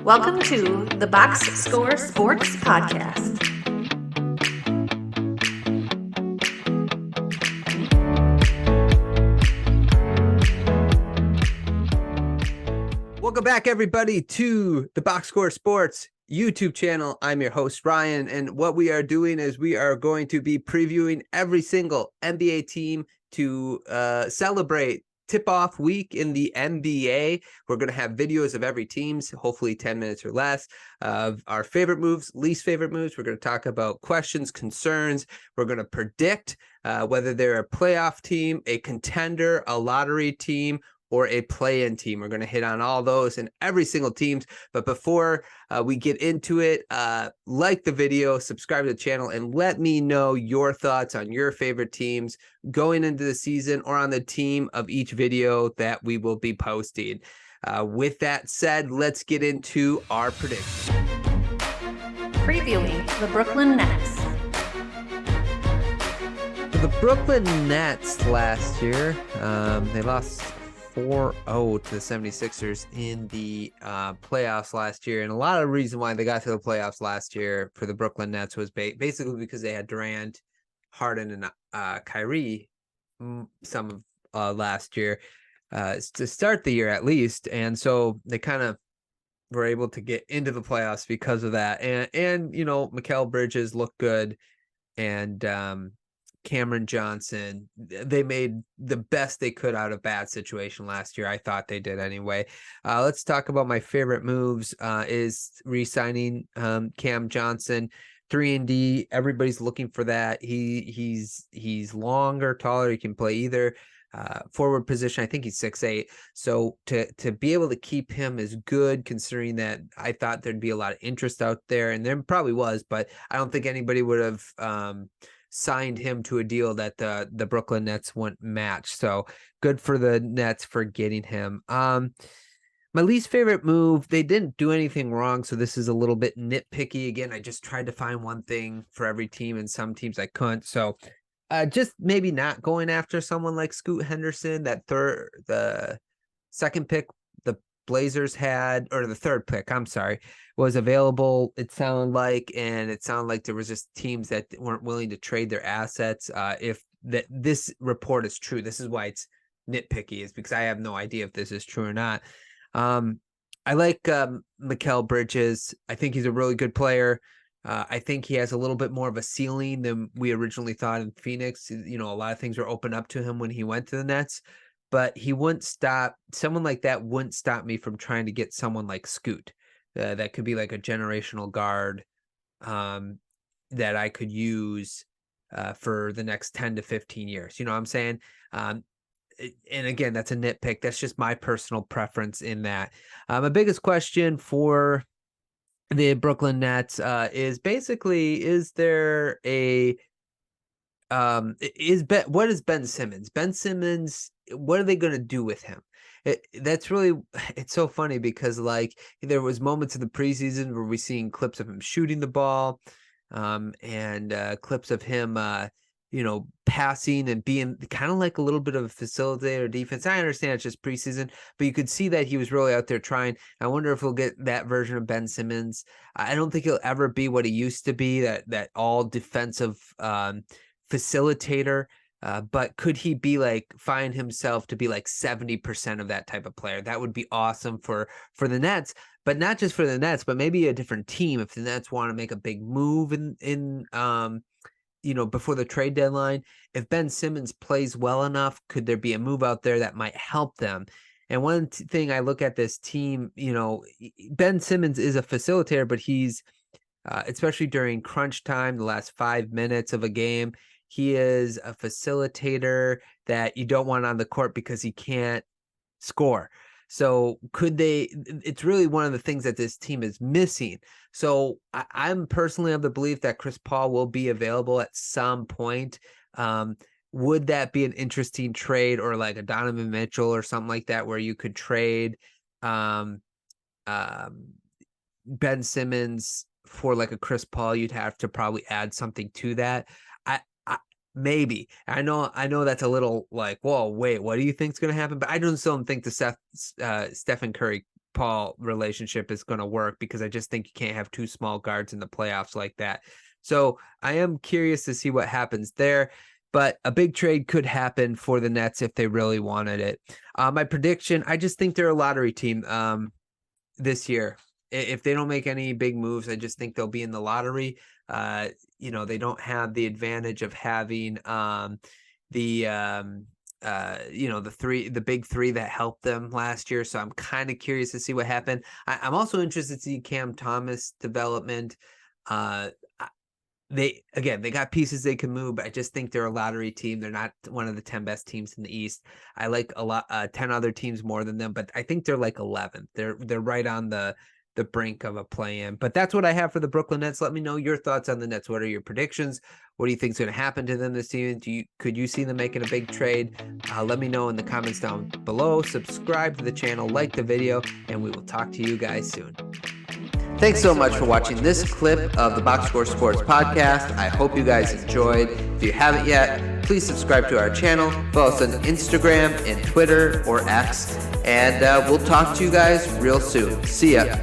Welcome to the Box Score Sports Podcast. Welcome back, everybody, to the Box Score Sports YouTube channel. I'm your host, Ryan, and what we are doing is we are going to be previewing every single NBA team to celebrate tip-off week in the NBA. We're going to have videos of every team's, hopefully 10 minutes or less, of our favorite moves, least favorite moves. We're going to talk about questions, concerns. We're going to predict whether they're a playoff team, a contender, a lottery team, or a play-in team. We're going to hit on all those and every single teams. But before we get into it, like the video, subscribe to the channel, and let me know your thoughts on your favorite teams going into the season or on the team of each video that we will be posting. With that said, let's get into our predictions. Previewing the Brooklyn Nets. The Brooklyn Nets last year, they lost 4-0 to the 76ers in the playoffs last year. And a lot of reason why they got to the playoffs last year for the Brooklyn Nets was basically because they had Durant, Harden, and Kyrie some of last year to start the year at least. And so they kind of were able to get into the playoffs because of that. And you know, Mikal Bridges looked good. And Cameron Johnson, they made the best they could out of bad situation last year. I thought they did anyway. Let's talk about my favorite moves is re-signing Cam Johnson, 3-and-D. Everybody's looking for that. He's longer, taller. He can play either forward position. I think he's 6'8". So to be able to keep him is good, considering that I thought there'd be a lot of interest out there, and there probably was, but I don't think anybody would have signed him to a deal that the Brooklyn Nets wouldn't match. So good for the Nets for getting him. My least favorite move, they didn't do anything wrong, so this is a little bit nitpicky. Again, I just tried to find one thing for every team, and some teams I couldn't. So just maybe not going after someone like Scoot Henderson, the second pick the Blazers had, or the third pick, I'm sorry, was available, it sounded like, and it sounded like there was just teams that weren't willing to trade their assets. If this report is true, this is why it's nitpicky, is because I have no idea if this is true or not. I like Mikal Bridges. I think he's a really good player. I think he has a little bit more of a ceiling than we originally thought in Phoenix. You know, a lot of things were open up to him when he went to the Nets, but he wouldn't stop. Someone like that wouldn't stop me from trying to get someone like Scoot. That could be like a generational guard that I could use for the next 10 to 15 years. You know what I'm saying? And again, that's a nitpick. That's just my personal preference in that. My biggest question for the Brooklyn Nets is basically, is there a what is Ben Simmons? Ben Simmons, what are they going to do with him? That's really, it's so funny because like there was moments in the preseason where we seen clips of him shooting the ball, and clips of him you know, passing and being kind of like a little bit of a facilitator defense. I understand it's just preseason, but you could see that he was really out there trying. I wonder if we'll get that version of Ben Simmons. I don't think he'll ever be what he used to be, that all defensive facilitator. But could he be like, find himself to be like 70% of that type of player? That would be awesome for the Nets, but not just for the Nets, but maybe a different team. If the Nets want to make a big move in you know, before the trade deadline, if Ben Simmons plays well enough, could there be a move out there that might help them? And one thing I look at this team, you know, Ben Simmons is a facilitator, but he's especially during crunch time, the last 5 minutes of a game, he is a facilitator that you don't want on the court because he can't score. So it's really one of the things that this team is missing. So I'm personally of the belief that Chris Paul will be available at some point. Would that be an interesting trade, or like a Donovan Mitchell or something like that, where you could trade Ben Simmons for like a Chris Paul? You'd have to probably add something to that. Maybe. I know that's a little like, whoa, wait, what do you think's going to happen? But I still don't think the Stephen Curry Paul relationship is going to work, because I just think you can't have two small guards in the playoffs like that. So I am curious to see what happens there, but a big trade could happen for the Nets if they really wanted it. My prediction, I just think they're a lottery team this year. If they don't make any big moves, I just think they'll be in the lottery. They don't have the advantage of having the big three that helped them last year. So I'm kind of curious to see what happened. I'm also interested to see Cam Thomas development. They got pieces they can move, but I just think they're a lottery team. They're not one of the 10 best teams in the East. I like 10 other teams more than them, but I think they're like 11th. They're right on the brink of a play-in. But that's what I have for the Brooklyn Nets. Let me know your thoughts on the Nets. What are your predictions? What do you think is going to happen to them this season? Could you see them making a big trade? Let me know in the comments down below. Subscribe to the channel, like the video, and we will talk to you guys soon. Thanks so much for watching this clip of the Box Score Sports Podcast. I hope you guys enjoyed. If you haven't yet, please subscribe to our channel. Follow us on Instagram and Twitter or X. And we'll talk to you guys real soon. See ya.